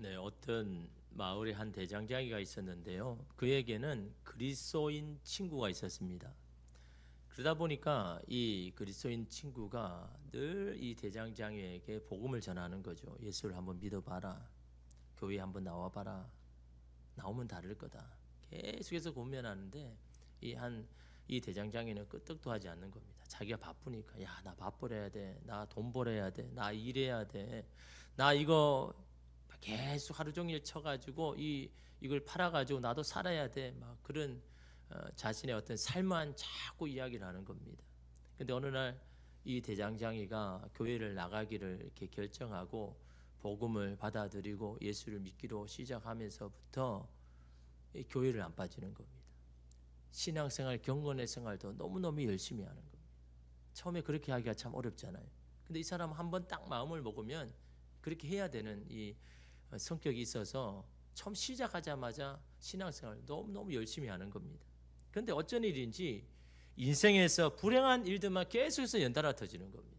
네, 어떤 마을에 한 대장장이가 있었는데요. 그에게는 그리스도인 친구가 있었습니다. 그러다 보니까 이 그리스도인 친구가 늘 이 대장장이에게 복음을 전하는 거죠. 예수를 한번 믿어봐라. 교회에 한번 나와봐라. 나오면 다를 거다. 계속해서 권면하는데 이 대장장이는 끄떡도 하지 않는 겁니다. 자기가 바쁘니까 야, 나 밥 벌어야 돼. 나 돈 벌어야 돼. 나 일해야 돼. 나 이거 계속 하루 종일 쳐가지고 이걸 팔아가지고 나도 살아야 돼. 막 그런 자신의 어떤 삶만 자꾸 이야기를 하는 겁니다. 근데 어느 날 이 대장장이가 교회를 나가기를 이렇게 결정하고 복음을 받아들이고 예수를 믿기로 시작하면서부터 이 교회를 안 빠지는 겁니다. 신앙생활, 경건의 생활도 너무너무 열심히 하는 겁니다. 처음에 그렇게 하기가 참 어렵잖아요. 근데 이 사람은 한번 딱 마음을 먹으면 그렇게 해야 되는 이 성격이 있어서 처음 시작하자마자 신앙생활 너무너무 열심히 하는 겁니다. 그런데 어쩐 일인지 인생에서 불행한 일들만 계속해서 연달아 터지는 겁니다.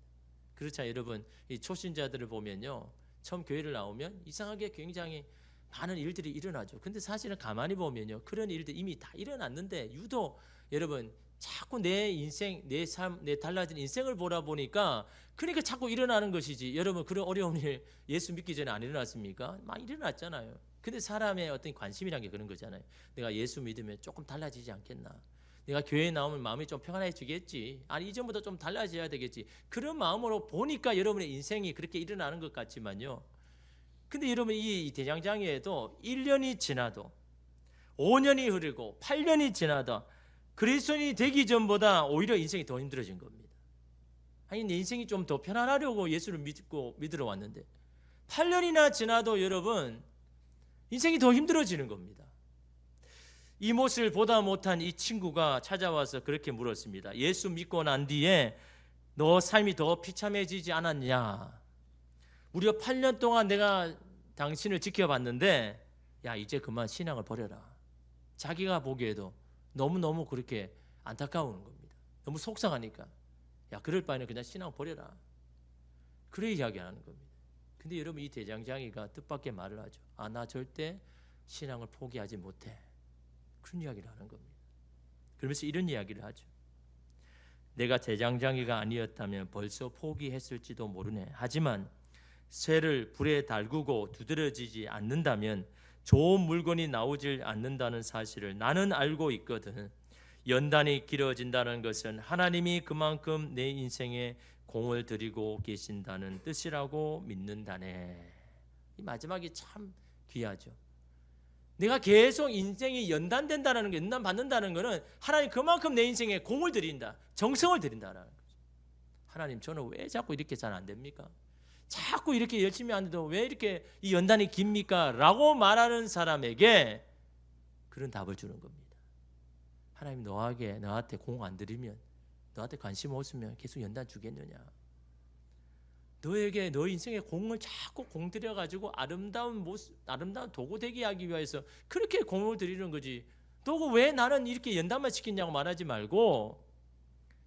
그렇죠, 여러분. 이 초신자들을 보면요, 처음 교회를 나오면 이상하게 굉장히 많은 일들이 일어나죠. 근데 사실은 가만히 보면요, 그런 일들 이미 다 일어났는데 유독 여러분 자꾸 내 인생, 내 삶, 내 달라진 인생을 보다 보니까 그러니까 자꾸 일어나는 것이지. 여러분 그런 어려운 일 예수 믿기 전에 안 일어났습니까? 막 일어났잖아요. 근데 사람의 어떤 관심이란 게 그런 거잖아요. 내가 예수 믿으면 조금 달라지지 않겠나? 내가 교회에 나오면 마음이 좀 평안해지겠지. 아니 이전보다 좀 달라져야 되겠지. 그런 마음으로 보니까 여러분의 인생이 그렇게 일어나는 것 같지만요. 근데 여러분 이 대장장이에도 1년이 지나도 5년이 흐르고 8년이 지나도 그리스도인이 되기 전보다 오히려 인생이 더 힘들어진 겁니다. 아니 내 인생이 좀 더 편안하려고 예수를 믿으러 왔는데 8년이나 지나도 여러분 인생이 더 힘들어지는 겁니다. 이 모습을 보다 못한 이 친구가 찾아와서 그렇게 물었습니다. 예수 믿고 난 뒤에 너 삶이 더 비참해지지 않았냐? 무려 8년 동안 내가 당신을 지켜봤는데 야 이제 그만 신앙을 버려라. 자기가 보기에도 너무너무 그렇게 안타까운 겁니다. 너무 속상하니까 야 그럴 바에는 그냥 신앙 버려라. 그래 이야기하는 겁니다. 근데 여러분 이 대장장이가 뜻밖의 말을 하죠. 아 나 절대 신앙을 포기하지 못해. 그런 이야기를 하는 겁니다. 그러면서 이런 이야기를 하죠. 내가 대장장이가 아니었다면 벌써 포기했을지도 모르네. 하지만 쇠를 불에 달구고 두드러지지 않는다면 좋은 물건이 나오질 않는다는 사실을 나는 알고 있거든. 연단이 길어진다는 것은 하나님이 그만큼 내 인생에 공을 들이고 계신다는 뜻이라고 믿는다네. 이 마지막이 참 귀하죠. 내가 계속 인생이 연단된다는 게, 연단 받는다는 것은 하나님 그만큼 내 인생에 공을 들인다, 정성을 들인다는 거죠. 하나님 저는 왜 자꾸 이렇게 잘 안 됩니까? 자꾸 이렇게 열심히 하는데도 왜 이렇게 이 연단이 깁니까? 라고 말하는 사람에게 그런 답을 주는 겁니다. 하나님 너한테 공 안 들이면, 너한테 관심 없으면 계속 연단 주겠느냐? 너에게 너 인생에 공을 자꾸 공들여가지고 아름다운 모습, 아름다운 도구 되게 하기 위해서 그렇게 공을 들이는 거지. 너가 왜 나는 이렇게 연단만 시키냐고 말하지 말고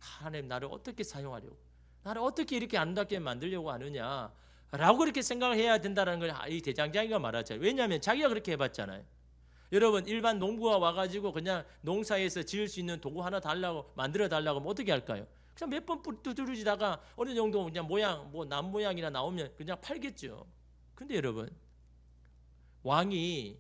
하나님 나를 어떻게 사용하려고, 나를 어떻게 이렇게 아름답게 만들려고 하느냐라고 그렇게 생각을 해야 된다는 걸 이 대장장이가 말하잖아요. 왜냐하면 자기가 그렇게 해봤잖아요. 여러분 일반 농부가 와가지고 그냥 농사에서 지을 수 있는 도구 하나 달라고 만들어 달라고 하면 어떻게 할까요? 그냥 몇 번 두드리다가 어느 정도 그냥 모양, 뭐 남 모양이나 나오면 그냥 팔겠죠. 근데 여러분 왕이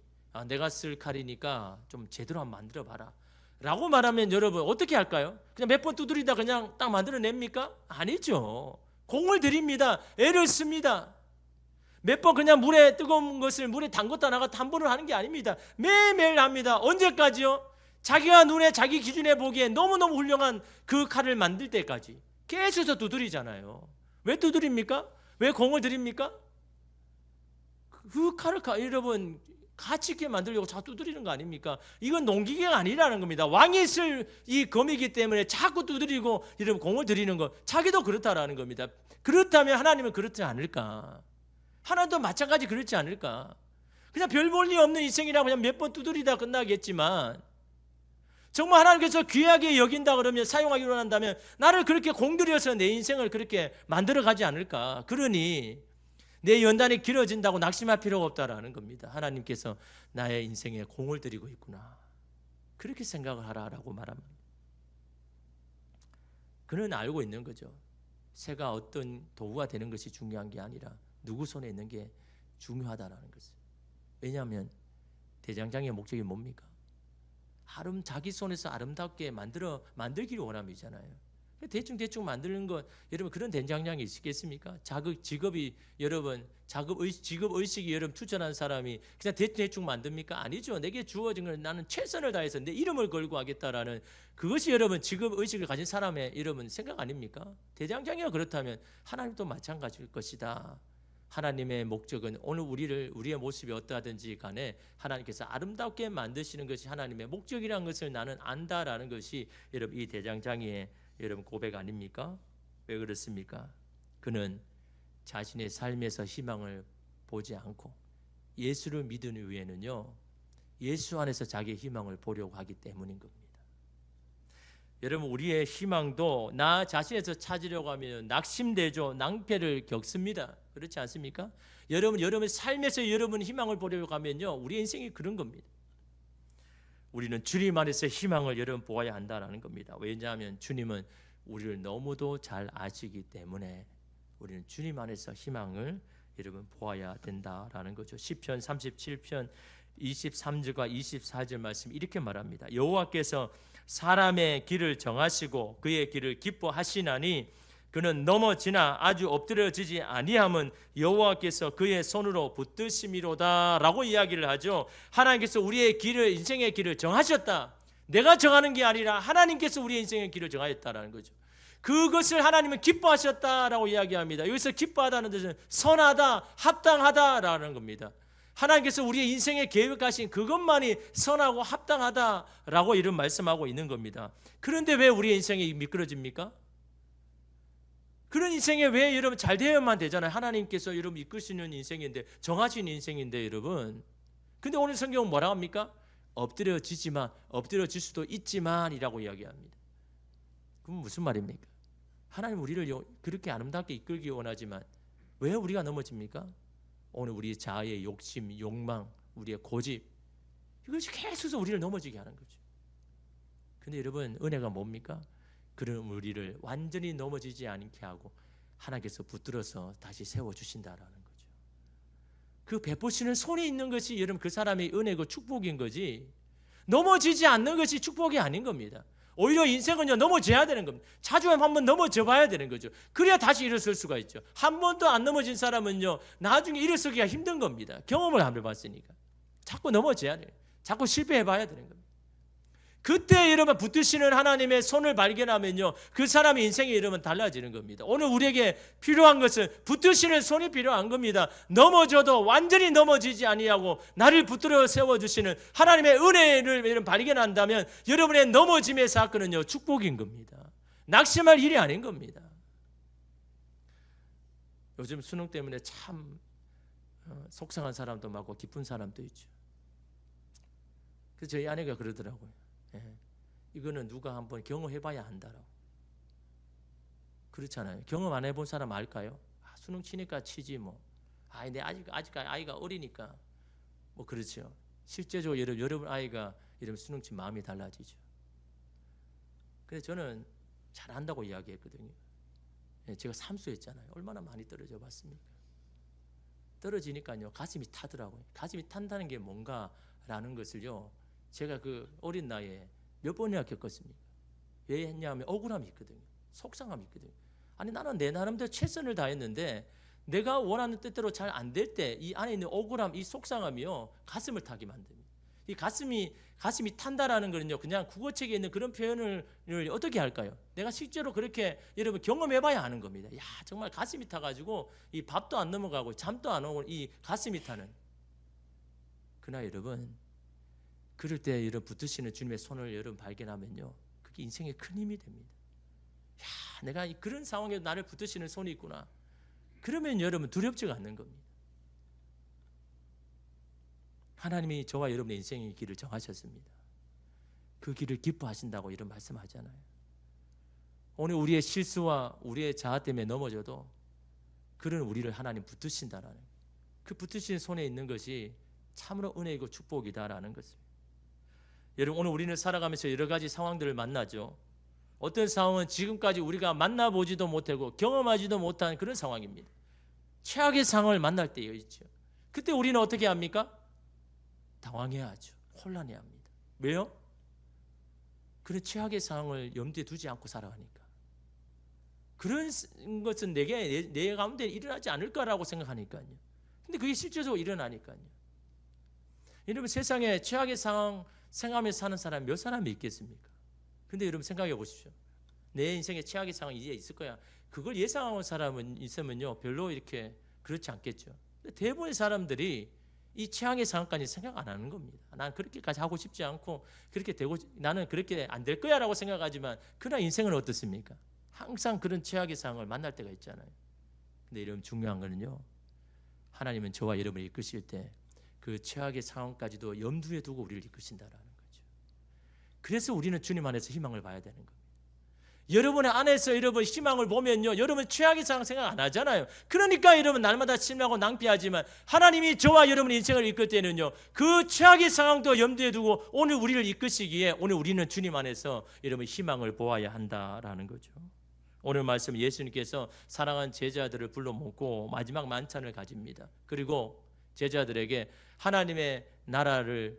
내가 쓸 칼이니까 좀 제대로 한번 만들어 봐라 라고 말하면 여러분 어떻게 할까요? 그냥 몇 번 두드리다 그냥 딱 만들어냅니까? 아니죠. 공을 들입니다. 애를 씁니다. 몇 번 그냥 물에 뜨거운 것을 물에 담궜다 나갔다 한 번을 하는 게 아닙니다. 매일매일 합니다. 언제까지요? 자기가 눈에 자기 기준에 보기에 너무너무 훌륭한 그 칼을 만들 때까지 계속해서 두드리잖아요. 왜 두드립니까? 왜 공을 들입니까? 그 칼을 여러분 가치 있게 만들려고 자꾸 두드리는 거 아닙니까? 이건 농기계가 아니라는 겁니다. 왕이 쓸 이 검이기 때문에 자꾸 두드리고 여러분 공을 들이는 거, 자기도 그렇다라는 겁니다. 그렇다면 하나님은 그렇지 않을까? 하나님도 마찬가지 그렇지 않을까? 그냥 별 볼 일 없는 인생이라고 그냥 몇 번 두드리다 끝나겠지만 정말 하나님께서 귀하게 여긴다 그러면, 사용하기로 한다면 나를 그렇게 공들여서 내 인생을 그렇게 만들어 가지 않을까? 그러니 내 연단이 길어진다고 낙심할 필요가 없다라는 겁니다. 하나님께서 나의 인생에 공을 들이고 있구나, 그렇게 생각을 하라라고 말합니다. 그는 알고 있는 거죠. 새가 어떤 도구가 되는 것이 중요한 게 아니라 누구 손에 있는 게 중요하다라는 것을. 왜냐하면 대장장이의 목적이 뭡니까? 자기 손에서 아름답게 만들기를 원함이잖아요. 대충 만드는 것, 여러분 그런 대장장이 있겠습니까? 직업이 여러분 직업 의식이 여러분 투철한 사람이 그냥 대충 만듭니까? 아니죠. 내게 주어진 걸 나는 최선을 다해서 내 이름을 걸고 하겠다라는, 그것이 여러분 직업 의식을 가진 사람의 여러분 생각 아닙니까? 대장장이가 그렇다면 하나님도 마찬가지일 것이다. 하나님의 목적은 오늘 우리의 모습이 어떠하든지 간에 하나님께서 아름답게 만드시는 것이 하나님의 목적이라는 것을 나는 안다라는 것이 여러분 이 대장장이의 여러분 고백 아닙니까? 왜 그렇습니까? 그는 자신의 삶에서 희망을 보지 않고 예수를 믿은 후에는요, 예수 안에서 자기의 희망을 보려고 하기 때문인 겁니다. 여러분 우리의 희망도 나 자신에서 찾으려고 하면 낙심되죠. 낭패를 겪습니다. 그렇지 않습니까? 여러분 삶에서 여러분 희망을 보려고 하면요, 우리 인생이 그런 겁니다. 우리는 주님 안에서 희망을 여러분 보아야 한다는 겁니다. 왜냐하면 주님은 우리를 너무도 잘 아시기 때문에 우리는 주님 안에서 희망을 여러분 보아야 된다라는 거죠. 시편 37편 23절과 24절 말씀 이렇게 말합니다. 여호와께서 사람의 길을 정하시고 그의 길을 기뻐하시나니 그는 넘어지나 아주 엎드려지지 아니함은 여호와께서 그의 손으로 붙드심이로다 라고 이야기를 하죠. 하나님께서 우리의 길을, 인생의 길을 정하셨다. 내가 정하는 게 아니라 하나님께서 우리의 인생의 길을 정하였다라는 거죠. 그것을 하나님은 기뻐하셨다라고 이야기합니다. 여기서 기뻐하다는 뜻은 선하다, 합당하다라는 겁니다. 하나님께서 우리의 인생에 계획하신 그것만이 선하고 합당하다라고 이런 말씀하고 있는 겁니다. 그런데 왜 우리의 인생이 미끄러집니까? 그런 인생에 왜 여러분 잘 되어야만 되잖아요. 하나님께서 여러분 이끄시는 인생인데, 정하신 인생인데 여러분. 근데 오늘 성경은 뭐라고 합니까? 엎드려지지만, 엎드려질 수도 있지만이라고 이야기합니다. 그럼 무슨 말입니까? 하나님 우리를 그렇게 아름답게 이끌기 원하지만 왜 우리가 넘어집니까? 오늘 우리의 자아의 욕심, 욕망, 우리의 고집, 이것이 계속 우리를 넘어지게 하는 거죠. 근데 여러분 은혜가 뭡니까? 그런 우리를 완전히 넘어지지 않게 하고 하나님께서 붙들어서 다시 세워주신다라는 거죠. 그 베푸시는 손이 있는 것이 여러분 그 사람의 은혜고 축복인 거지, 넘어지지 않는 것이 축복이 아닌 겁니다. 오히려 인생은요, 넘어져야 되는 겁니다. 자주 한번 넘어져 봐야 되는 거죠. 그래야 다시 일어설 수가 있죠. 한 번도 안 넘어진 사람은요, 나중에 일어서기가 힘든 겁니다. 경험을 안 해봤으니까. 자꾸 넘어져야 돼요. 자꾸 실패해 봐야 되는 겁니다. 그때 여러분 붙드시는 하나님의 손을 발견하면요, 그 사람의 인생이 여러분 달라지는 겁니다. 오늘 우리에게 필요한 것은 붙드시는 손이 필요한 겁니다. 넘어져도 완전히 넘어지지 아니하고 나를 붙들어 세워주시는 하나님의 은혜를 여러분 발견한다면 여러분의 넘어짐의 사건은요, 축복인 겁니다. 낙심할 일이 아닌 겁니다. 요즘 수능 때문에 참 속상한 사람도 많고 기쁜 사람도 있죠. 그래서 저희 아내가 그러더라고요. 이거는 누가 한번 경험해봐야 한다라고. 그렇잖아요. 경험 안 해본 사람 알까요? 수능 치니까 치지 뭐. 내 아직 아이가 어리니까 뭐 그렇죠. 실제적으로 여러분 아이가 이러면 수능 치 마음이 달라지죠. 그래서 저는 잘한다고 이야기했거든요. 제가 삼수했잖아요. 얼마나 많이 떨어져 봤습니까? 떨어지니까요, 가슴이 타더라고요. 가슴이 탄다는 게 뭔가라는 것을요, 제가 그 어린 나이에 몇 번이나 겪었습니까? 왜 했냐면 억울함이 있거든요. 속상함이 있거든요. 아니 나는 내 나름대로 최선을 다했는데 내가 원하는 뜻대로 잘 안 될 때 이 안에 있는 억울함, 이 속상함이요, 가슴을 타게 만듭니다. 이 가슴이 탄다라는 거는요, 그냥 국어책에 있는 그런 표현을 어떻게 할까요? 내가 실제로 그렇게 여러분 경험해봐야 하는 겁니다. 야, 정말 가슴이 타가지고 이 밥도 안 넘어가고 잠도 안 오고 이 가슴이 타는. 그러나 여러분, 그럴 때 여러분 붙드시는 주님의 손을 여러분 발견하면요, 그게 인생에 큰 힘이 됩니다. 야, 내가 그런 상황에 나를 붙드시는 손이 있구나. 그러면 여러분 두렵지가 않는 겁니다. 하나님이 저와 여러분의 인생의 길을 정하셨습니다. 그 길을 기뻐하신다고 이런 말씀하잖아요. 오늘 우리의 실수와 우리의 자아 때문에 넘어져도 그런 우리를 하나님 붙드신다라는 거예요. 그 붙드신 손에 있는 것이 참으로 은혜이고 축복이다라는 것입니다. 여러분, 오늘 우리는 살아가면서 여러 가지 상황들을 만나죠. 어떤 상황은 지금까지 우리가 만나보지도 못하고 경험하지도 못한 그런 상황입니다. 최악의 상황을 만날 때가 있죠. 그때 우리는 어떻게 합니까? 당황해야 하죠. 혼란해야 합니다. 왜요? 그런 최악의 상황을 염두에 두지 않고 살아가니까. 그런 것은 내 가운데 일어나지 않을까라고 생각하니까요. 근데 그게 실제적으로 일어나니까요. 여러분, 세상에 최악의 상황 생각하면서 사는 사람 몇 사람이 있겠습니까? 근데 여러분 생각해 보십시오. 내 인생에 최악의 상황이 이제 있을 거야. 그걸 예상하는 사람은 있으면요, 별로 이렇게 그렇지 않겠죠. 대부분의 사람들이 이 최악의 상황까지 생각 안 하는 겁니다. 난 그렇게까지 하고 싶지 않고 그렇게 되고 나는 그렇게 안 될 거야라고 생각하지만 그러나 인생은 어떻습니까? 항상 그런 최악의 상황을 만날 때가 있잖아요. 근데 여러분, 중요한 거는요, 하나님은 저와 여러분을 이끄실 때 그 최악의 상황까지도 염두에 두고 우리를 이끄신다라는 거죠. 그래서 우리는 주님 안에서 희망을 봐야 되는 겁니다. 여러분의 안에서 여러분 희망을 보면요, 여러분 최악의 상황 생각 안 하잖아요. 그러니까 여러분 날마다 실망하고 낭비하지만 하나님이 저와 여러분의 인생을 이끌 때는요, 그 최악의 상황도 염두에 두고 오늘 우리를 이끄시기에 오늘 우리는 주님 안에서 여러분 희망을 보아야 한다라는 거죠. 오늘 말씀, 예수님께서 사랑한 제자들을 불러 모으고 마지막 만찬을 가집니다. 그리고 제자들에게 하나님의 나라를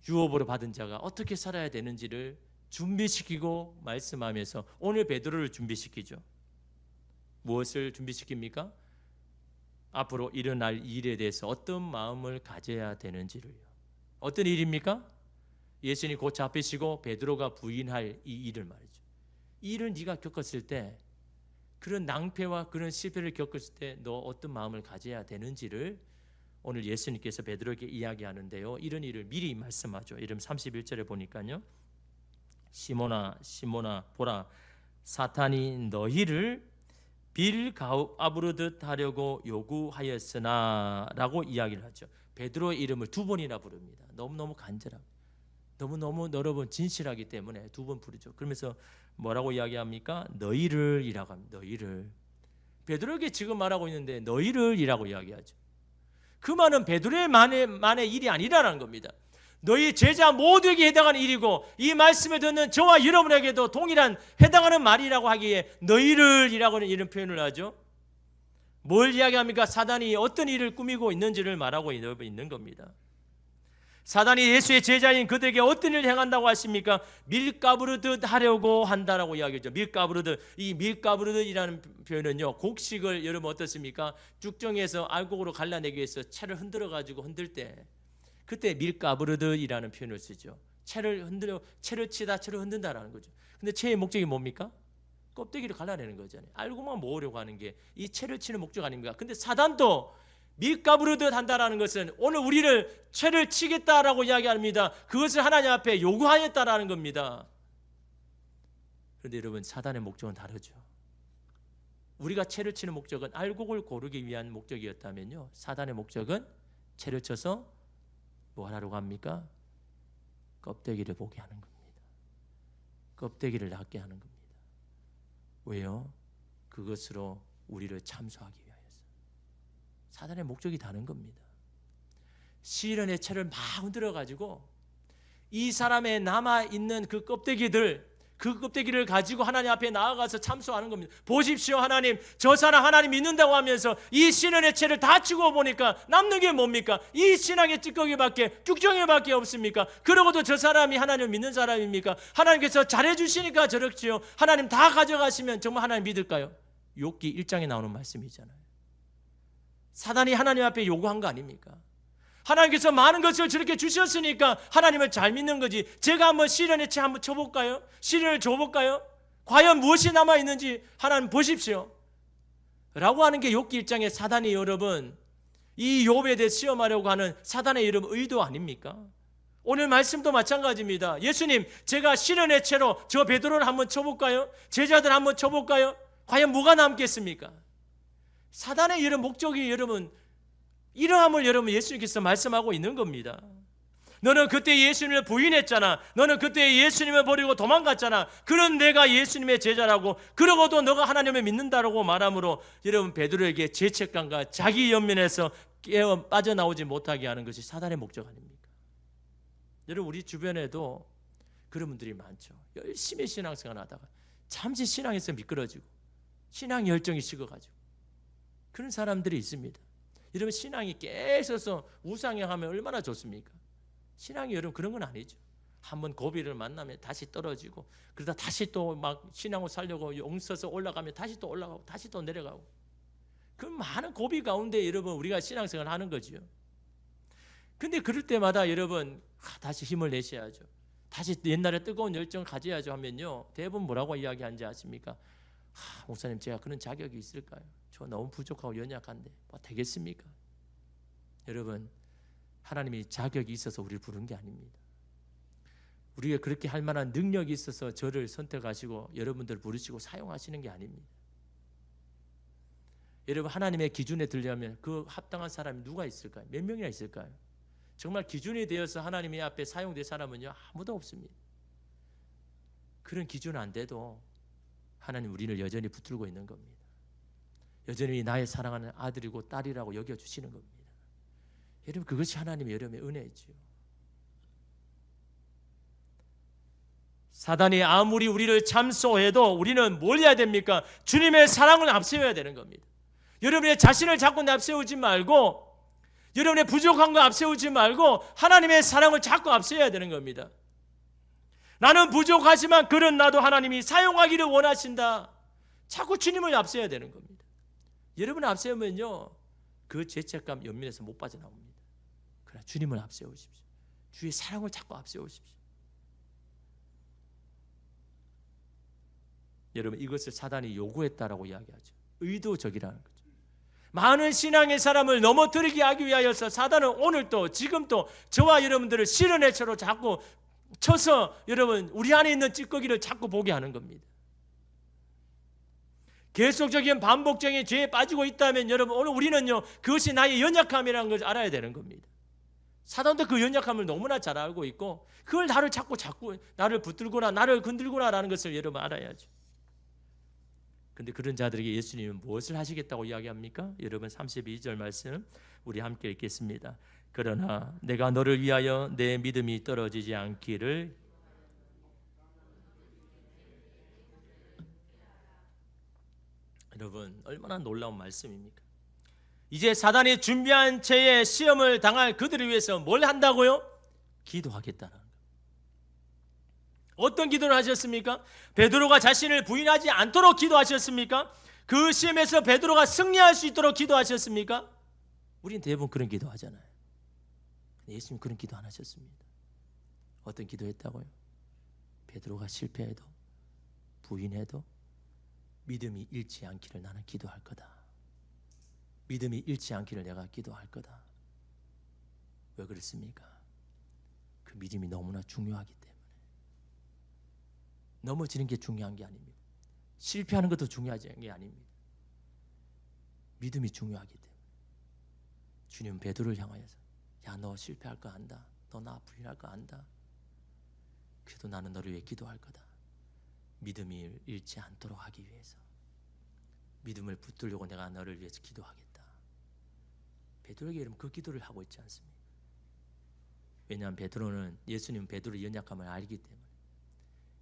유업으로 받은 자가 어떻게 살아야 되는지를 준비시키고 말씀하면서 오늘 베드로를 준비시키죠. 무엇을 준비시킵니까? 앞으로 일어날 일에 대해서 어떤 마음을 가져야 되는지를요. 어떤 일입니까? 예수님이 곧 잡히시고 베드로가 부인할 이 일을 말이죠. 이 일을 네가 겪었을 때, 그런 낭패와 그런 실패를 겪었을 때 너 어떤 마음을 가져야 되는지를 오늘 예수님께서 베드로에게 이야기하는데요, 이런 일을 미리 말씀하죠. 이름 31절에 보니까요, 시몬아 시몬아 보라, 사탄이 너희를 빌 가부르듯 하려고 요구하였으나 라고 이야기를 하죠. 베드로의 이름을 두 번이나 부릅니다. 너무너무 간절하고 너무너무 여러분 진실하기 때문에 두 번 부르죠. 그러면서 뭐라고 이야기합니까? 너희를 이라고 합니다. 너희를. 베드로에게 지금 말하고 있는데 너희를 이라고 이야기하죠. 그 말은 베드로의 만의 일이 아니라는 겁니다. 너희 제자 모두에게 해당하는 일이고 이 말씀을 듣는 저와 여러분에게도 동일한 해당하는 말이라고 하기에 너희를 이라고 하는 이런 표현을 하죠. 뭘 이야기합니까? 사단이 어떤 일을 꾸미고 있는지를 말하고 있는 겁니다. 사단이 예수의 제자인 그들에게 어떤 일을 행한다고 하십니까? 밀가부르듯 하려고 한다라고 이야기했죠. 밀가부르듯. 이 밀가부르듯이라는 표현은요, 곡식을 여러분 어떻습니까? 쭉정해서 알곡으로 갈라내기 위해서 채를 흔들어 가지고 흔들 때 그때 밀가부르듯이라는 표현을 쓰죠. 채를 치다 채를 흔든다라는 거죠. 근데 채의 목적이 뭡니까? 껍데기를 갈라내는 거잖아요. 알고만 모으려고 하는 게 이 채를 치는 목적 아닙니까? 근데 사단도 밀가부르듯 한다라는 것은 오늘 우리를 채를 치겠다라고 이야기합니다. 그것을 하나님 앞에 요구하였다라는 겁니다. 그런데 여러분, 사단의 목적은 다르죠. 우리가 채를 치는 목적은 알곡을 고르기 위한 목적이었다면요, 사단의 목적은 채를 쳐서 뭐 하라고 합니까? 껍데기를 보게 하는 겁니다. 껍데기를 낫게 하는 겁니다. 왜요? 그것으로 우리를 참소하기 위하여서. 사단의 목적이 다른 겁니다. 시련의 채를 막 흔들어 가지고 이 사람의 남아있는 그 껍데기를 가지고 하나님 앞에 나아가서 참소하는 겁니다. 보십시오, 하나님, 저 사람 하나님 믿는다고 하면서 이 시련의 채를 다 치고 보니까 남는 게 뭡니까? 이 신앙의 찌꺼기밖에, 쭉정이밖에 없습니까? 그러고도 저 사람이 하나님을 믿는 사람입니까? 하나님께서 잘해주시니까 저렇지요. 하나님 다 가져가시면 정말 하나님 믿을까요? 욥기 1장에 나오는 말씀이잖아요. 사단이 하나님 앞에 요구한 거 아닙니까? 하나님께서 많은 것을 저렇게 주셨으니까 하나님을 잘 믿는 거지. 제가 한번 시련의 채 한번 쳐볼까요? 시련을 줘볼까요? 과연 무엇이 남아있는지 하나님 보십시오 라고 하는 게 욥기 1장에 사단이 여러분 이 욥에 대해 시험하려고 하는 사단의 여러분 의도 아닙니까? 오늘 말씀도 마찬가지입니다. 예수님, 제가 시련의 채로 저 베드로를 한번 쳐볼까요? 제자들 한번 쳐볼까요? 과연 뭐가 남겠습니까? 사단의 이런 목적이 여러분 이러함을 여러분 예수님께서 말씀하고 있는 겁니다. 너는 그때 예수님을 부인했잖아. 너는 그때 예수님을 버리고 도망갔잖아. 그런 내가 예수님의 제자라고, 그러고도 너가 하나님을 믿는다라고 말함으로 여러분 베드로에게 죄책감과 자기 연민에서 깨어 빠져나오지 못하게 하는 것이 사단의 목적 아닙니까? 여러분 우리 주변에도 그런 분들이 많죠. 열심히 신앙생활 하다가 잠시 신앙에서 미끄러지고 신앙 열정이 식어가지고 그런 사람들이 있습니다. 여러분 신앙이 깨서서 우상향 하면 얼마나 좋습니까? 신앙이 여러분 그런 건 아니죠. 한번 고비를 만나면 다시 떨어지고, 그러다 다시 또 막 신앙을 살려고 용서서 올라가면 다시 또 올라가고 다시 또 내려가고, 그 많은 고비 가운데 여러분 우리가 신앙생활을 하는 거죠. 근데 그럴 때마다 여러분 다시 힘을 내셔야죠. 다시 옛날에 뜨거운 열정을 가져야죠 하면요, 대부분 뭐라고 이야기하는지 아십니까? 목사님 제가 그런 자격이 있을까요? 저 너무 부족하고 연약한데 뭐 되겠습니까? 여러분 하나님이 자격이 있어서 우리를 부른 게 아닙니다. 우리가 그렇게 할 만한 능력이 있어서 저를 선택하시고 여러분들 부르시고 사용하시는 게 아닙니다. 여러분 하나님의 기준에 들려면 그 합당한 사람이 누가 있을까요? 몇 명이나 있을까요? 정말 기준이 되어서 하나님의 앞에 사용될 사람은요 아무도 없습니다. 그런 기준 안 돼도 하나님 우리를 여전히 붙들고 있는 겁니다. 여전히 나의 사랑하는 아들이고 딸이라고 여겨주시는 겁니다. 여러분 그것이 하나님의 여러분의 은혜이지요. 사단이 아무리 우리를 참소해도 우리는 뭘 해야 됩니까? 주님의 사랑을 앞세워야 되는 겁니다. 여러분의 자신을 자꾸 앞세우지 말고, 여러분의 부족한 거 앞세우지 말고 하나님의 사랑을 자꾸 앞세워야 되는 겁니다. 나는 부족하지만 그런 나도 하나님이 사용하기를 원하신다. 자꾸 주님을 앞세워야 되는 겁니다. 여러분 앞세우면요 그 죄책감 연민에서 못 빠져나옵니다. 그러나 주님을 앞세우십시오. 주의 사랑을 자꾸 앞세우십시오. 여러분 이것을 사단이 요구했다라고 이야기하죠. 의도적이라는 거죠. 많은 신앙의 사람을 넘어뜨리게 하기 위하여서 사단은 오늘도 지금도 저와 여러분들을 실현해처로 자꾸 쳐서 여러분 우리 안에 있는 찌꺼기를 자꾸 보게 하는 겁니다. 계속적인 반복적인 죄에 빠지고 있다면 여러분 오늘 우리는요 그것이 나의 연약함이라는 걸 알아야 되는 겁니다. 사단도 그 연약함을 너무나 잘 알고 있고 그걸 나를 자꾸 나를 붙들거나 나를 건들거나라는 것을 여러분 알아야죠. 근데 그런 자들에게 예수님은 무엇을 하시겠다고 이야기합니까? 여러분 32절 말씀 우리 함께 읽겠습니다. 그러나 내가 너를 위하여 내 믿음이 떨어지지 않기를. 여러분 얼마나 놀라운 말씀입니까? 이제 사단이 준비한 채의 시험을 당할 그들을 위해서 뭘 한다고요? 기도하겠다는 거예요. 어떤 기도를 하셨습니까? 베드로가 자신을 부인하지 않도록 기도하셨습니까? 그 시험에서 베드로가 승리할 수 있도록 기도하셨습니까? 우린 대부분 그런 기도하잖아요. 예수님 그런 기도 안 하셨습니다. 어떤 기도했다고요? 베드로가 실패해도 부인해도 믿음이 잃지 않기를 나는 기도할 거다. 믿음이 잃지 않기를 내가 기도할 거다. 왜 그랬습니까? 그 믿음이 너무나 중요하기 때문에. 넘어지는 게 중요한 게 아닙니다. 실패하는 것도 중요하지 게 아닙니다. 믿음이 중요하기 때문에. 주님 베드로를 향하여서 야 너 실패할 거 안다. 너 나 부인할 거 안다. 그래도 나는 너를 위해 기도할 거다. 믿음을 잃지 않도록 하기 위해서. 믿음을 붙들려고 내가 너를 위해서 기도하겠다. 베드로에게 이러면 그 기도를 하고 있지 않습니까? 왜냐하면 베드로는 예수님 베드로의 연약함을 알기 때문에,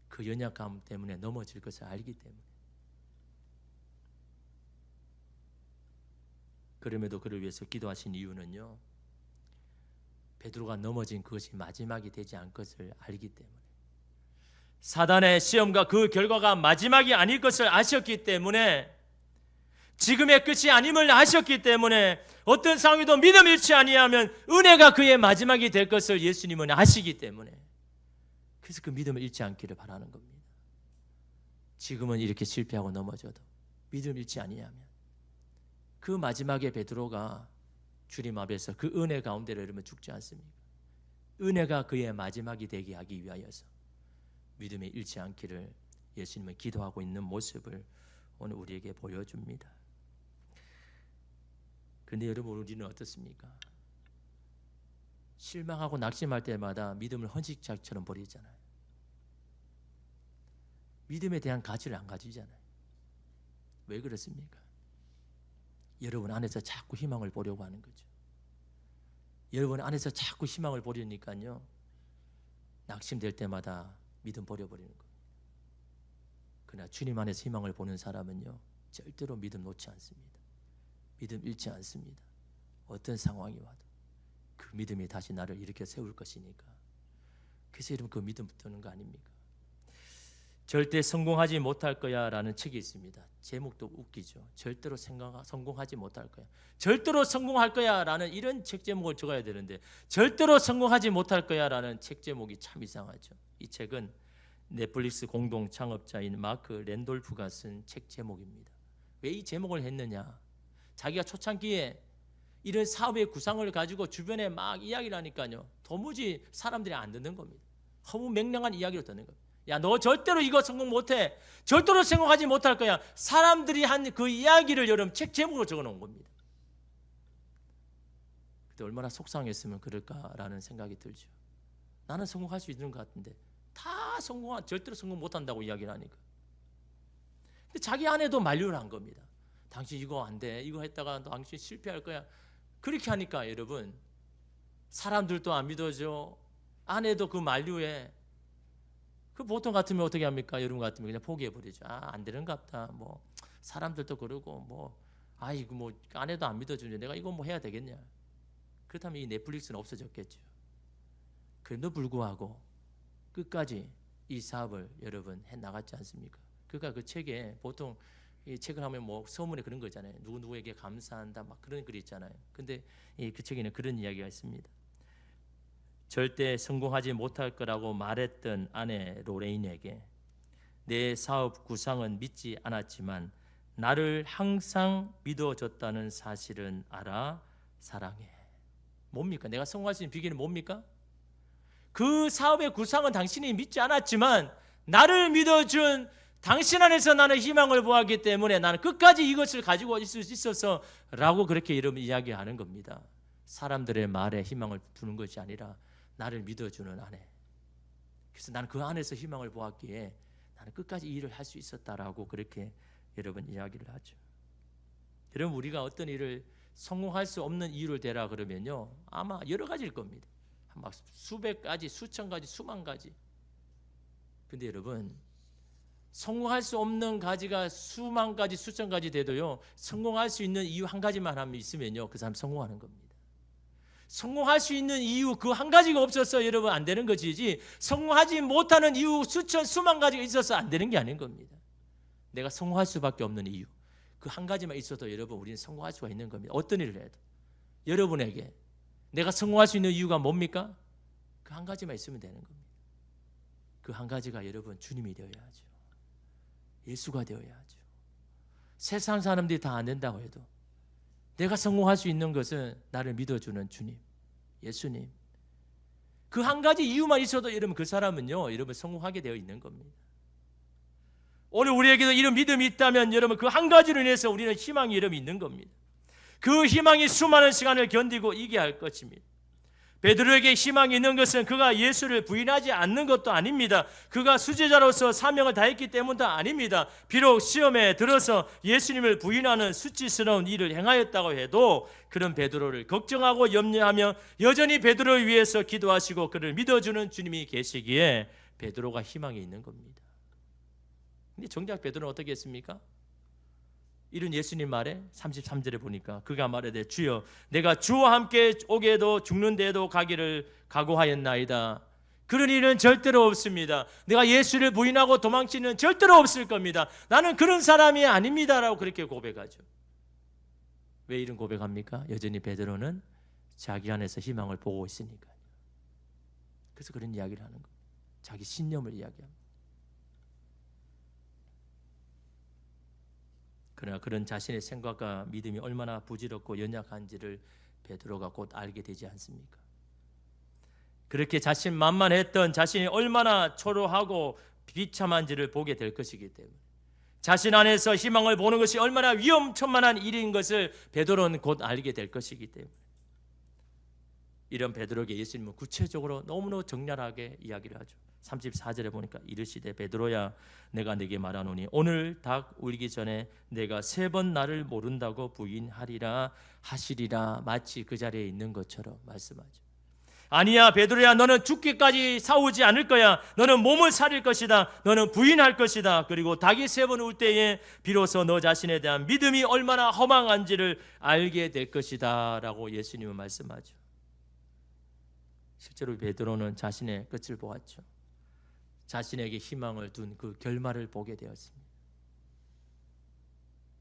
그 연약함 때문에 넘어질 것을 알기 때문에. 그럼에도 그를 위해서 기도하신 이유는요, 베드로가 넘어진 그것이 마지막이 되지 않을 것을 알기 때문에, 사단의 시험과 그 결과가 마지막이 아닐 것을 아셨기 때문에, 지금의 끝이 아님을 아셨기 때문에, 어떤 상황에도 믿음 잃지 아니하면 은혜가 그의 마지막이 될 것을 예수님은 아시기 때문에, 그래서 그 믿음을 잃지 않기를 바라는 겁니다. 지금은 이렇게 실패하고 넘어져도 믿음 잃지 아니하면 그 마지막에 베드로가 주님 앞에서 그 은혜 가운데로 이르면 죽지 않습니까? 은혜가 그의 마지막이 되게 하기 위하여서 믿음에 잃지 않기를 예수님은 기도하고 있는 모습을 오늘 우리에게 보여줍니다. 그런데 여러분 우리는 어떻습니까? 실망하고 낙심할 때마다 믿음을 헌식자처럼 버리잖아요. 믿음에 대한 가치를 안 가지잖아요. 왜 그렇습니까? 여러분 안에서 자꾸 희망을 보려고 하는 거죠. 여러분 안에서 자꾸 희망을 보려니까요, 낙심될 때마다 믿음 버려버리는 거예요. 그러나 주님 안에서 희망을 보는 사람은요, 절대로 믿음 놓지 않습니다. 믿음 잃지 않습니다. 어떤 상황이 와도 그 믿음이 다시 나를 일으켜 세울 것이니까. 그래서 여러분 그 믿음 붙드는 거 아닙니까? 절대 성공하지 못할 거야 라는 책이 있습니다. 제목도 웃기죠. 절대로 성공하지 못할 거야. 절대로 성공할 거야 라는 이런 책 제목을 적어야 되는데, 절대로 성공하지 못할 거야 라는 책 제목이 참 이상하죠. 이 책은 넷플릭스 공동 창업자인 마크 랜돌프가 쓴 책 제목입니다. 왜 이 제목을 했느냐? 자기가 초창기에 이런 사업의 구상을 가지고 주변에 막 이야기를 하니까요, 도무지 사람들이 안 듣는 겁니다. 허무맹랑한 이야기를 듣는 겁니다. 야, 너 절대로 이거 성공 못해. 절대로 성공하지 못할 거야. 사람들이 한 그 이야기를 여러분 책 제목으로 적어놓은 겁니다. 그때 얼마나 속상했으면 그럴까라는 생각이 들죠. 나는 성공할 수 있는 것 같은데 다 절대로 성공 못한다고 이야기를 하니까. 근데 자기 아내도 만류를 한 겁니다. 당신 이거 안 돼. 이거 했다가 당신 실패할 거야. 그렇게 하니까 여러분, 사람들도 안 믿어줘. 아내도 그 만류에, 그 보통 같으면 어떻게 합니까? 여러분 같으면 그냥 포기해버리죠. 안 되는갑다. 뭐 사람들도 그러고 뭐 아이고 뭐 아내도 안 믿어주는데 내가 이거 뭐 해야 되겠냐. 그렇다면 이 넷플릭스는 없어졌겠죠. 그럼에도 불구하고 끝까지 이 사업을 여러분 해 나갔지 않습니까? 그러니까 그 책에 보통 이 책을 하면 뭐 서문에 그런 거 있잖아요. 누구누구에게 감사한다 막 그런 글이 있잖아요. 근데 그 책에는 그런 이야기가 있습니다. 절대 성공하지 못할 거라고 말했던 아내 로레인에게 내 사업 구상은 믿지 않았지만 나를 항상 믿어줬다는 사실은 알아 사랑해. 뭡니까? 내가 성공할 수 있는 비결은 뭡니까? 그 사업의 구상은 당신이 믿지 않았지만 나를 믿어준 당신 안에서 나는 희망을 보았기 때문에 나는 끝까지 이것을 가지고 있을 수 있어서 라고 그렇게 여러분 이야기하는 겁니다. 사람들의 말에 희망을 두는 것이 아니라 나를 믿어주는 아내. 그래서 나는 그 안에서 희망을 보았기에 나는 끝까지 이 일을 할 수 있었다라고 그렇게 여러분 이야기를 하죠. 여러분 우리가 어떤 일을 성공할 수 없는 이유를 대라 그러면요, 아마 여러 가지일 겁니다. 막 수백 가지, 수천 가지, 수만 가지. 근데 여러분 성공할 수 없는 가지가 수만 가지, 수천 가지 돼도요, 성공할 수 있는 이유 한 가지만 하면 있으면요, 그 사람 성공하는 겁니다. 성공할 수 있는 이유 그 한 가지가 없어서 여러분 안 되는 것이지, 성공하지 못하는 이유 수천 수만 가지가 있어서 안 되는 게 아닌 겁니다. 내가 성공할 수밖에 없는 이유 그 한 가지만 있어도 여러분 우리는 성공할 수가 있는 겁니다. 어떤 일을 해도 여러분에게 내가 성공할 수 있는 이유가 뭡니까? 그 한 가지만 있으면 되는 겁니다. 그 한 가지가 여러분 주님이 되어야 하죠. 예수가 되어야 하죠. 세상 사람들이 다 안 된다고 해도 내가 성공할 수 있는 것은 나를 믿어주는 주님, 예수님. 그 한 가지 이유만 있어도 여러분 그 사람은요, 여러분 성공하게 되어 있는 겁니다. 오늘 우리에게도 이런 믿음이 있다면 여러분 그 한 가지로 인해서 우리는 희망이 여러분 있는 겁니다. 그 희망이 수많은 시간을 견디고 이겨야 할 것입니다. 베드로에게 희망이 있는 것은 그가 예수를 부인하지 않는 것도 아닙니다. 그가 수제자로서 사명을 다했기 때문도 아닙니다. 비록 시험에 들어서 예수님을 부인하는 수치스러운 일을 행하였다고 해도 그런 베드로를 걱정하고 염려하며 여전히 베드로를 위해서 기도하시고 그를 믿어주는 주님이 계시기에 베드로가 희망이 있는 겁니다. 근데 정작 베드로는 어떻게 했습니까? 이런 예수님 말에 33절에 보니까 그가 말하되 주여 내가 주와 함께 오게도 죽는 데도 가기를 각오하였나이다. 그런 일은 절대로 없습니다. 내가 예수를 부인하고 도망치는 절대로 없을 겁니다. 나는 그런 사람이 아닙니다라고 그렇게 고백하죠. 왜 이런 고백합니까? 여전히 베드로는 자기 안에서 희망을 보고 있으니까요. 그래서 그런 이야기를 하는 겁니다. 자기 신념을 이야기합니다. 그러나 그런 자신의 생각과 믿음이 얼마나 부질없고 연약한지를 베드로가 곧 알게 되지 않습니까? 그렇게 자신만만했던 자신이 얼마나 초라하고 비참한지를 보게 될 것이기 때문에, 자신 안에서 희망을 보는 것이 얼마나 위험천만한 일인 것을 베드로는 곧 알게 될 것이기 때문에, 이런 베드로에게 예수님은 구체적으로 너무너무 적나라하게 이야기를 하죠. 34절에 보니까 이르시되 베드로야 내가 네게 말하노니 오늘 닭 울기 전에 내가 3번 나를 모른다고 부인하리라 하시리라. 마치 그 자리에 있는 것처럼 말씀하죠. 아니야 베드로야, 너는 죽기까지 싸우지 않을 거야. 너는 몸을 살릴 것이다. 너는 부인할 것이다. 그리고 닭이 3번 울 때에 비로소 너 자신에 대한 믿음이 얼마나 허망한지를 알게 될 것이다 라고 예수님은 말씀하죠. 실제로 베드로는 자신의 끝을 보았죠. 자신에게 희망을 둔 그 결말을 보게 되었습니다.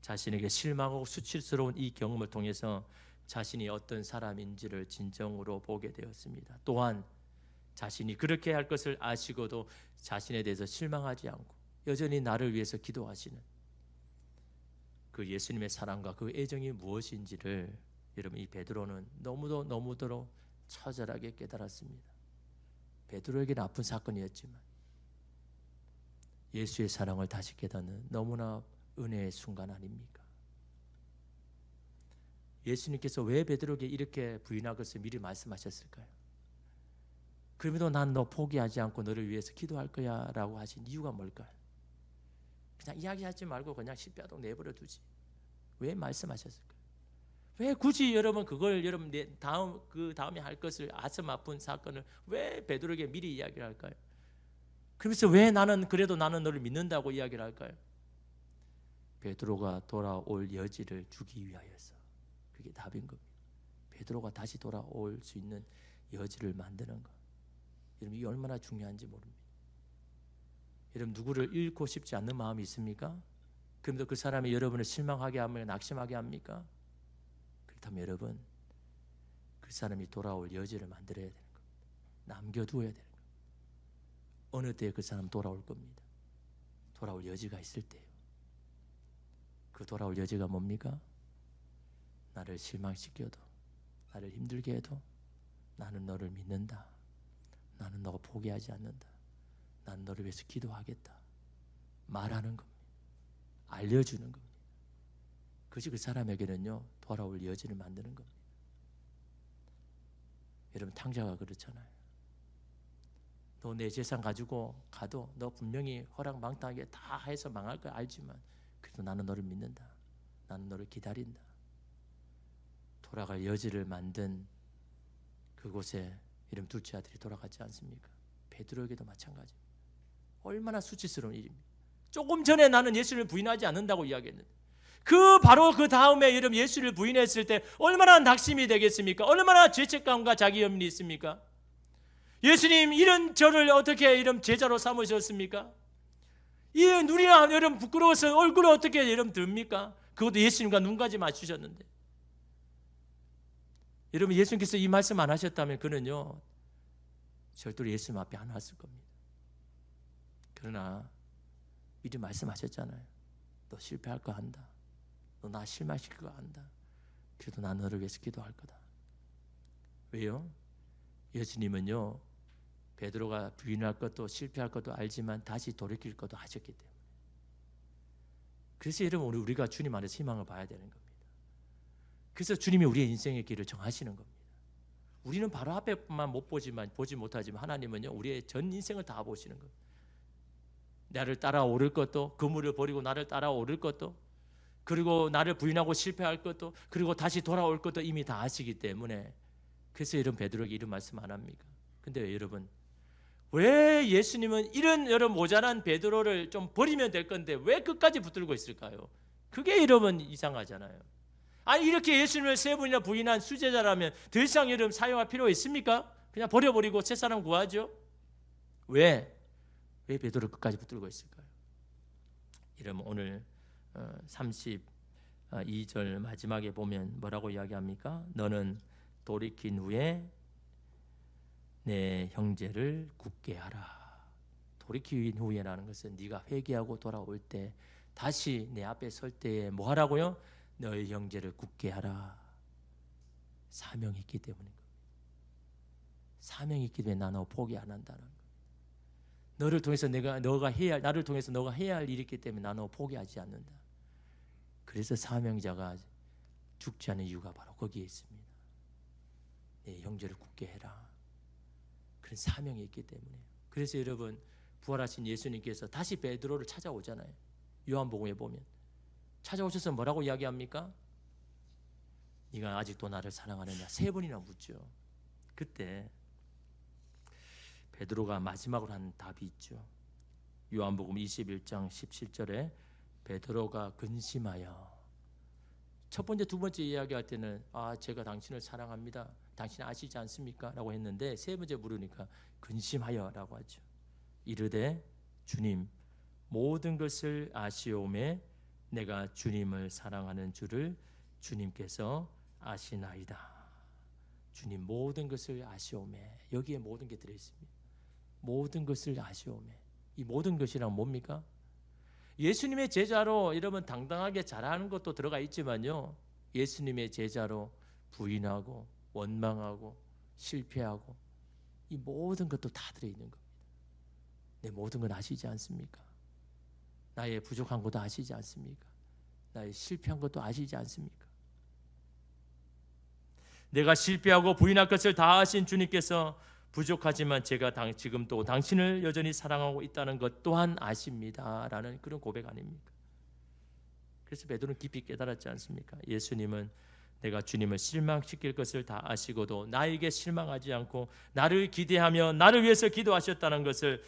자신에게 실망하고 수치스러운 이 경험을 통해서 자신이 어떤 사람인지를 진정으로 보게 되었습니다. 또한 자신이 그렇게 할 것을 아시고도 자신에 대해서 실망하지 않고 여전히 나를 위해서 기도하시는 그 예수님의 사랑과 그 애정이 무엇인지를 여러분 이 베드로는 너무도 처절하게 깨달았습니다. 베드로에게는 아픈 사건이었지만 예수의 사랑을 다시 깨닫는 너무나 은혜의 순간 아닙니까? 예수님께서 왜 베드로에게 이렇게 부인할 것을 미리 말씀하셨을까요? 그럼에도 난 너 포기하지 않고 너를 위해서 기도할 거야 라고 하신 이유가 뭘까요? 그냥 이야기하지 말고 그냥 실패하도록 내버려 두지. 왜 말씀하셨을까요? 왜 굳이 여러분 그걸 여러분 그 다음에 할 것을 가슴 아픈 사건을 왜 베드로에게 미리 이야기를 할까요? 그러면서 왜 나는 너를 믿는다고 이야기를 할까요? 베드로가 돌아올 여지를 주기 위하여서. 그게 답인 겁니다. 베드로가 다시 돌아올 수 있는 여지를 만드는 것. 여러분 이게 얼마나 중요한지 모릅니다. 여러분 누구를 잃고 싶지 않는 마음이 있습니까? 그럼에도 그 사람이 여러분을 실망하게 하며 낙심하게 합니까? 그렇다면 여러분 그 사람이 돌아올 여지를 만들어야 되는 겁니다. 남겨두어야 되는 겁니다. 어느 때에 그 사람 돌아올 겁니다. 돌아올 여지가 있을 때요. 그 돌아올 여지가 뭡니까? 나를 실망시켜도 나를 힘들게 해도 나는 너를 믿는다. 나는 너가 포기하지 않는다. 나는 너를 위해서 기도하겠다. 말하는 겁니다. 알려주는 겁니다. 그것이 그 사람에게는요 돌아올 여지를 만드는 겁니다. 여러분 탕자가 그렇잖아요. 너 내 재산 가지고 가도 너 분명히 허락망탕하게 다 해서 망할 걸 알지만 그래도 나는 너를 믿는다. 나는 너를 기다린다. 돌아갈 여지를 만든 그곳에 이름 둘째 아들이 돌아가지 않습니까? 베드로에게도 마찬가지입니다. 얼마나 수치스러운 일입니다. 조금 전에 나는 예수를 부인하지 않는다고 이야기했는데 바로 그 다음에 여러분 예수를 부인했을 때 얼마나 낙심이 되겠습니까? 얼마나 죄책감과 자기 염려이 있습니까? 예수님 이런 저를 어떻게 이런 제자로 삼으셨습니까? 이 눈이나 여러분 부끄러워서 얼굴을 어떻게 여러분 듭니까? 그것도 예수님과 눈까지 맞추셨는데 여러분 예수님께서 이 말씀 안 하셨다면 그는요 절대로 예수님 앞에 안 왔을 겁니다. 그러나 미리 말씀하셨잖아요. 너 실패할 거 안다. 너 나 실망시킬 거 안다. 그래도 난 너를 위해서 기도할 거다. 왜요? 예수님은요 베드로가 부인할 것도 실패할 것도 알지만 다시 돌이킬 것도 하셨기 때문에. 그래서 여러분 우리가 주님 안에서 희망을 봐야 되는 겁니다. 그래서 주님이 우리의 인생의 길을 정하시는 겁니다. 우리는 바로 앞에만 못 보지 못하지만 하나님은요 우리의 전 인생을 다 보시는 겁니다. 나를 따라오를 것도, 그물을 버리고 나를 따라오를 것도, 그리고 나를 부인하고 실패할 것도, 그리고 다시 돌아올 것도 이미 다 아시기 때문에. 그래서 여러분 베드로에게 이런 말씀 안 합니까? 근데 여러분 왜 예수님은 이런 여러분 모자란 베드로를 좀 버리면 될 건데 왜 끝까지 붙들고 있을까요? 그게 여러분 이상하잖아요. 아니 이렇게 예수님을 3번이나 부인한 수제자라면 더 이상 여러분 사용할 필요가 있습니까? 그냥 버려버리고 새 사람 구하죠. 왜 베드로 끝까지 붙들고 있을까요? 여러분 오늘 32절 마지막에 보면 뭐라고 이야기합니까? 너는 돌이킨 후에 내 형제를 굳게 하라. 돌이킨 후에라는 것은 네가 회개하고 돌아올 때 다시 내 앞에 설 때에 뭐 하라고요? 너의 형제를 굳게 하라. 사명이 있기 때문입니다. 사명이 있기 때문에 나는 포기 안 한다는 거예요. 나를 통해서 너가 해야 할 일이 있기 때문에 나는 포기하지 않는다. 그래서 사명자가 죽지 않은 이유가 바로 거기에 있습니다. 내 형제를 굳게 해라. 그런 사명이 있기 때문에. 그래서 여러분 부활하신 예수님께서 다시 베드로를 찾아오잖아요. 요한복음에 보면 찾아오셔서 뭐라고 이야기합니까? 네가 아직도 나를 사랑하느냐 3번이나 묻죠. 그때 베드로가 마지막으로 한 답이 있죠. 요한복음 21장 17절에 베드로가 근심하여, 첫 번째 두 번째 이야기할 때는 제가 당신을 사랑합니다, 당신 아시지 않습니까? 라고 했는데 세 번째 물으니까 근심하여 라고 하죠. 이르되 주님 모든 것을 아시오매 내가 주님을 사랑하는 줄을 주님께서 아시나이다. 주님 모든 것을 아시오매, 여기에 모든 게 들어있습니다. 모든 것을 아시오매. 이 모든 것이란 뭡니까? 예수님의 제자로 여러분 당당하게 자라는 것도 들어가 있지만요, 예수님의 제자로 부인하고 원망하고 실패하고 이 모든 것도 다 들어있는 겁니다. 내 모든 건 아시지 않습니까? 나의 부족한 것도 아시지 않습니까? 나의 실패한 것도 아시지 않습니까? 내가 실패하고 부인할 것을 다 아신 주님께서 부족하지만 제가 지금도 당신을 여전히 사랑하고 있다는 것 또한 아십니다 라는 그런 고백 아닙니까? 그래서 베드로는 깊이 깨달았지 않습니까? 예수님은 내가 주님을 실망시킬 것을 다 아시고도 나에게 실망하지 않고 나를 기대하며 나를 위해서 기도하셨다는 것을,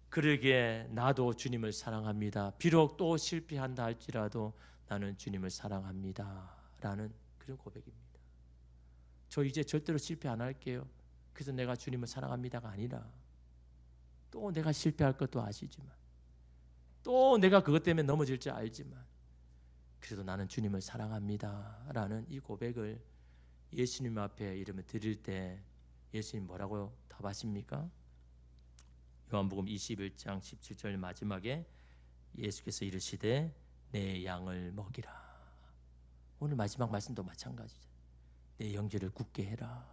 그러기에 나도 주님을 사랑합니다, 비록 또 실패한다 할지라도 나는 주님을 사랑합니다 라는 그런 고백입니다. 저 이제 절대로 실패 안 할게요, 그래서 내가 주님을 사랑합니다가 아니라, 또 내가 실패할 것도 아시지만, 또 내가 그것 때문에 넘어질 줄 알지만, 그래도 나는 주님을 사랑합니다 라는 이 고백을 예수님 앞에 이름을 드릴 때 예수님 뭐라고 답하십니까? 요한복음 21장 17절 마지막에 예수께서 이르시되 내 양을 먹이라. 오늘 마지막 말씀도 마찬가지죠. 내 형제를 굳게 해라,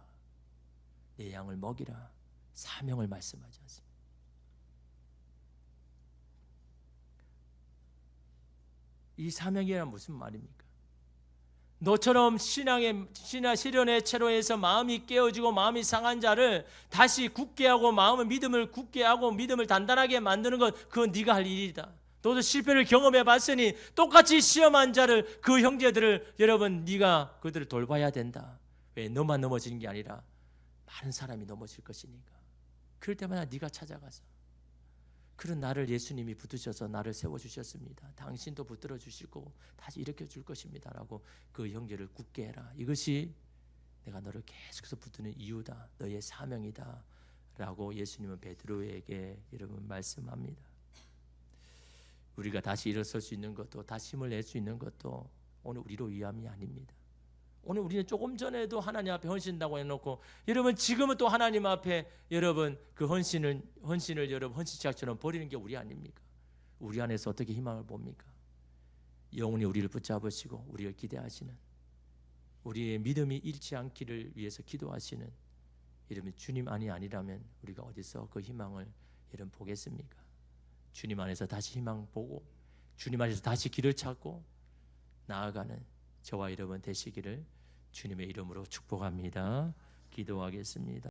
내 양을 먹이라. 사명을 말씀하지 않습니다. 이 사명이란 무슨 말입니까? 너처럼 시련의 채로에서 마음이 깨어지고 마음이 상한 자를 다시 굳게 하고 마음을 믿음을 굳게 하고 믿음을 단단하게 만드는 것, 그건 네가 할 일이다. 너도 실패를 경험해 봤으니 똑같이 시험한 자를, 그 형제들을 여러분 네가 그들을 돌봐야 된다. 왜? 너만 넘어지는 게 아니라 많은 사람이 넘어질 것이니까. 그럴 때마다 네가 찾아가서, 그런 나를 예수님이 붙드셔서 나를 세워주셨습니다, 당신도 붙들어 주시고 다시 일으켜 줄 것입니다 라고 그 형제를 굳게 해라. 이것이 내가 너를 계속해서 붙드는 이유다, 너의 사명이다 라고 예수님은 베드로에게 여러분 말씀합니다. 우리가 다시 일어설 수 있는 것도, 다시 힘을 낼 수 있는 것도 오늘 우리로 위함이 아닙니다. 오늘 우리는 조금 전에도 하나님 앞에 헌신다고 해놓고, 여러분 지금은 또 하나님 앞에 여러분 그 헌신을 여러분 헌신짝처럼 버리는 게 우리 아닙니까? 우리 안에서 어떻게 희망을 봅니까? 영원히 우리를 붙잡으시고 우리를 기대하시는, 우리의 믿음이 잃지 않기를 위해서 기도하시는 여러분 주님 안이 아니라면 우리가 어디서 그 희망을 여러분 보겠습니까? 주님 안에서 다시 희망 보고 주님 안에서 다시 길을 찾고 나아가는 저와 여러분 되시기를 주님의 이름으로 축복합니다. 기도하겠습니다.